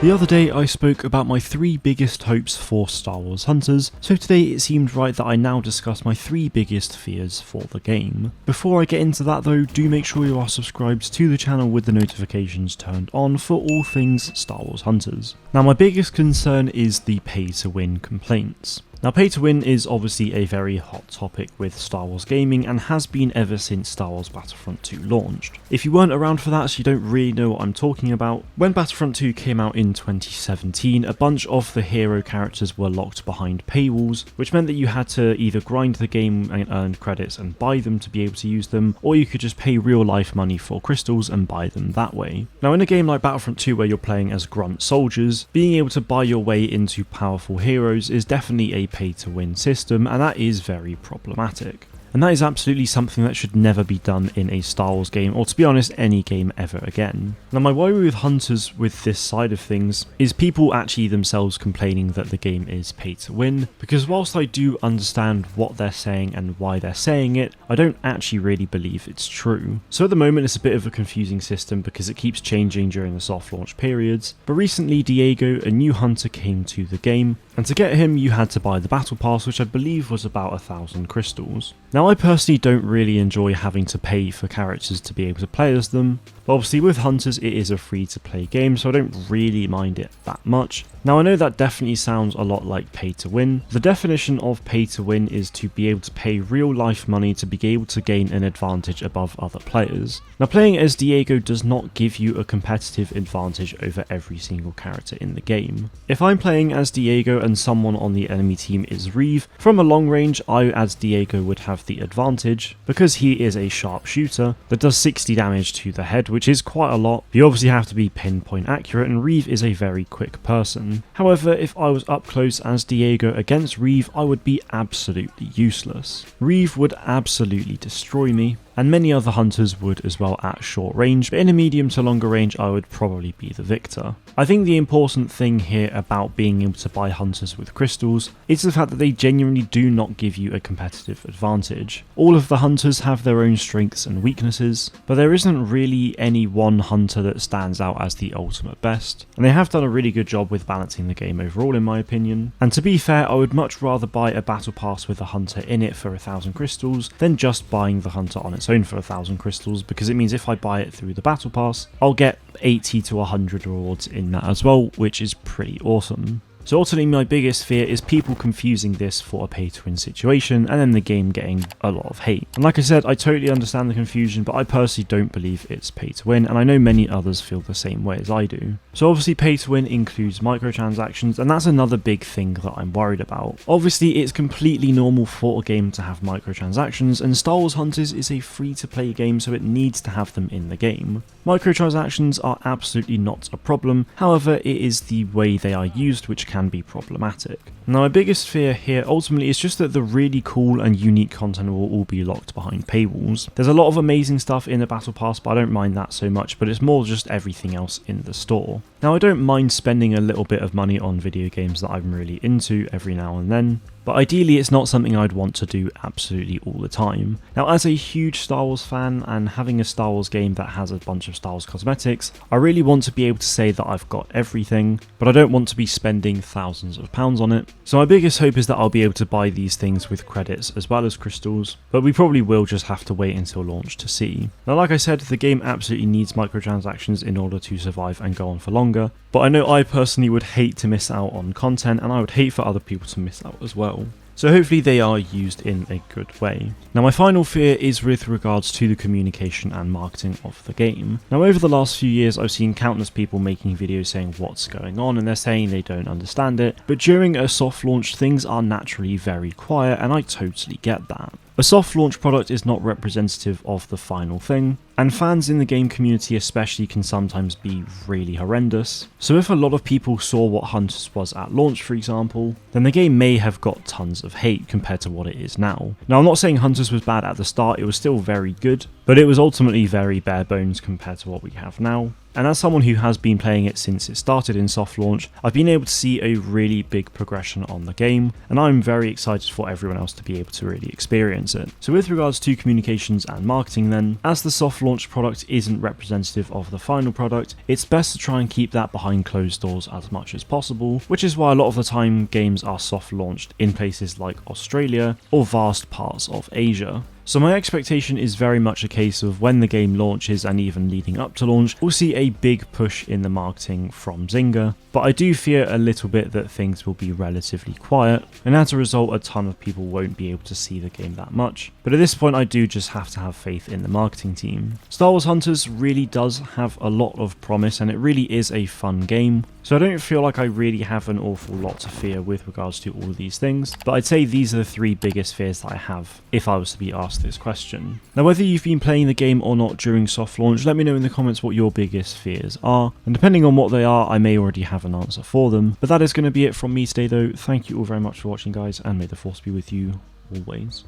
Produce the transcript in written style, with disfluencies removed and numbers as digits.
The other day I spoke about my 3 biggest hopes for Star Wars Hunters, so today it seemed right that I now discuss my 3 biggest fears for the game. Before I get into that though, do make sure you are subscribed to the channel with the notifications turned on for all things Star Wars Hunters. Now my biggest concern is the pay to win complaints. Now pay to win is obviously a very hot topic with Star Wars gaming and has been ever since Star Wars Battlefront 2 launched. If you weren't around for that, so you don't really know what I'm talking about, when Battlefront 2 came out in 2017, a bunch of the hero characters were locked behind paywalls, which meant that you had to either grind the game and earn credits and buy them to be able to use them, or you could just pay real life money for crystals and buy them that way. Now in a game like Battlefront 2 where you're playing as grunt soldiers, being able to buy your way into powerful heroes is definitely a pay to win system, and that is very problematic. And that is absolutely something that should never be done in a Star Wars game, or to be honest, any game ever again. Now my worry with Hunters with this side of things is people actually themselves complaining that the game is pay to win, because whilst I do understand what they're saying and why they're saying it, I don't actually really believe it's true. So at the moment it's a bit of a confusing system because it keeps changing during the soft launch periods, but recently Diego, a new hunter, came to the game, and to get him you had to buy the battle pass, which I believe was about 1,000 crystals. Now I personally don't really enjoy having to pay for characters to be able to play as them, but obviously with Hunters it is a free to play game, so I don't really mind it that much. Now I know that definitely sounds a lot like pay to win. The definition of pay to win is to be able to pay real life money to be able to gain an advantage above other players. Now playing as Diego does not give you a competitive advantage over every single character in the game. If I'm playing as Diego and someone on the enemy team is Reeve, from a long range I as Diego would have the advantage because he is a sharp shooter that does 60 damage to the head, which is quite a lot. You obviously have to be pinpoint accurate, and Reeve is a very quick person. However, if I was up close as Diego against Reeve, I would be absolutely useless. Reeve would absolutely destroy me, and many other hunters would as well at short range, but in a medium to longer range I would probably be the victor. I think the important thing here about being able to buy hunters with crystals is the fact that they genuinely do not give you a competitive advantage. All of the hunters have their own strengths and weaknesses, but there isn't really any one hunter that stands out as the ultimate best, and they have done a really good job with balancing the game overall in my opinion. And to be fair, I would much rather buy a battle pass with a hunter in it for 1,000 crystals than just buying the hunter on its own for 1,000 crystals, because it means if I buy it through the battle pass, I'll get 80 to 100 rewards in that as well, which is pretty awesome. So ultimately my biggest fear is people confusing this for a pay to win situation and then the game getting a lot of hate. And like I said, I totally understand the confusion, but I personally don't believe it's pay to win, and I know many others feel the same way as I do. So obviously pay to win includes microtransactions, and that's another big thing that I'm worried about. Obviously it's completely normal for a game to have microtransactions, and Star Wars Hunters is a free to play game, so it needs to have them in the game. Microtransactions are absolutely not a problem, however it is the way they are used which can be problematic. Now my biggest fear here ultimately is just that the really cool and unique content will all be locked behind paywalls. There's a lot of amazing stuff in the battle pass, but I don't mind that so much, but it's more just everything else in the store. Now I don't mind spending a little bit of money on video games that I'm really into every now and then, but ideally it's not something I'd want to do absolutely all the time. Now as a huge Star Wars fan and having a Star Wars game that has a bunch of Star Wars cosmetics, I really want to be able to say that I've got everything, but I don't want to be spending thousands of pounds on it. So my biggest hope is that I'll be able to buy these things with credits as well as crystals, but we probably will just have to wait until launch to see. Now like I said, the game absolutely needs microtransactions in order to survive and go on for longer, but I know I personally would hate to miss out on content, and I would hate for other people to miss out as well. So hopefully they are used in a good way. Now my final fear is with regards to the communication and marketing of the game. Now over the last few years I've seen countless people making videos saying what's going on, and they're saying they don't understand it, but during a soft launch things are naturally very quiet, and I totally get that. A soft launch product is not representative of the final thing, and fans in the game community especially can sometimes be really horrendous. So if a lot of people saw what Hunters was at launch for example, then the game may have got tons of hate compared to what it is now. Now I'm not saying Hunters was bad at the start, it was still very good, but it was ultimately very bare bones compared to what we have now. And as someone who has been playing it since it started in soft launch, I've been able to see a really big progression on the game, and I'm very excited for everyone else to be able to really experience it. So with regards to communications and marketing then, as the soft launch product isn't representative of the final product, it's best to try and keep that behind closed doors as much as possible, which is why a lot of the time games are soft launched in places like Australia or vast parts of Asia. So my expectation is very much a case of when the game launches and even leading up to launch, we'll see a big push in the marketing from Zynga, but I do fear a little bit that things will be relatively quiet, and as a result a ton of people won't be able to see the game that much. But at this point I do just have to have faith in the marketing team. Star Wars Hunters really does have a lot of promise and it really is a fun game, so I don't feel like I really have an awful lot to fear with regards to all of these things, but I'd say these are the three biggest fears that I have if I was to be asked this question. Now whether you've been playing the game or not during soft launch, let me know in the comments what your biggest fears are, and depending on what they are I may already have an answer for them. But that is going to be it from me today though. Thank you all very much for watching guys, and may the force be with you always.